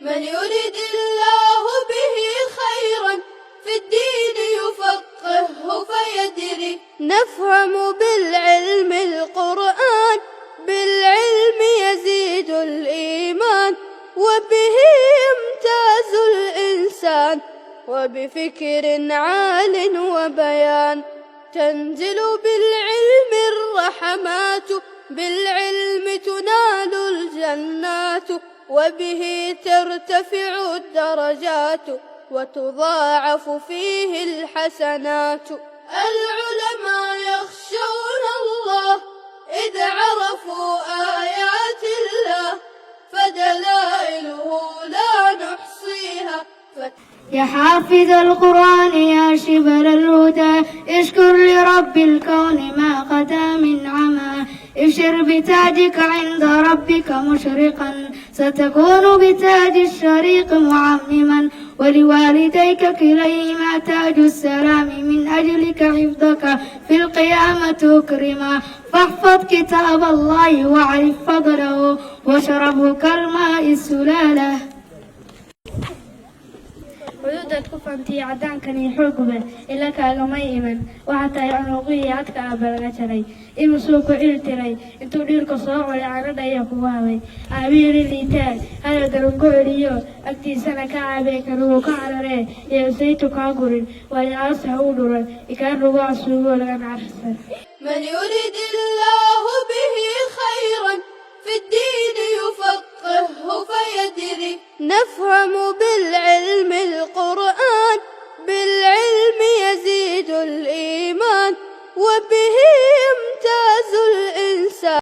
من يرد الله به خيرا في الدين يفقهه فيدري. نفهم بالعلم القرآن، بالعلم يزيد الإيمان، وبه يمتاز الإنسان، وبفكر عال وبيان. تنزل بالعلم الرحمات، بالعلم تنال الجنات، وبه ترتفع الدرجات، وتضاعف فيه الحسنات. العلماء يخشون الله إذ عرفوا آيات الله، فدلائله لا نحصيها. يا حافظ القرآن يا شبل الهدى، اشكر لرب الكون ما قدا من عمى. ابشر بتاجك عند ربك مشرقا، ستكون بتاج الشريق معمما. ولوالديك كليهما تاج السلام، من أجلك حفظك في القيامة أكرما. فاحفظ كتاب الله واعرف فضله، واشربه كالماء السلالة. xuduudaad ku fantiya caddaankani xoogba ila kaagama iman, waxaa tahay cunuqihii cadka aabba laga jaray. imusuu ku cil tiray intuu dhiirka soo qoray caradha ayaa kugu habay. aabiiri liitaag hada daranku celiyo, agtiisana ka caabee karugu ka cararee, iyo saytu kaa gurin walicaasa u dhuran ikaa rugo casuugoo laga nacarsan. من يرد الله به خيرا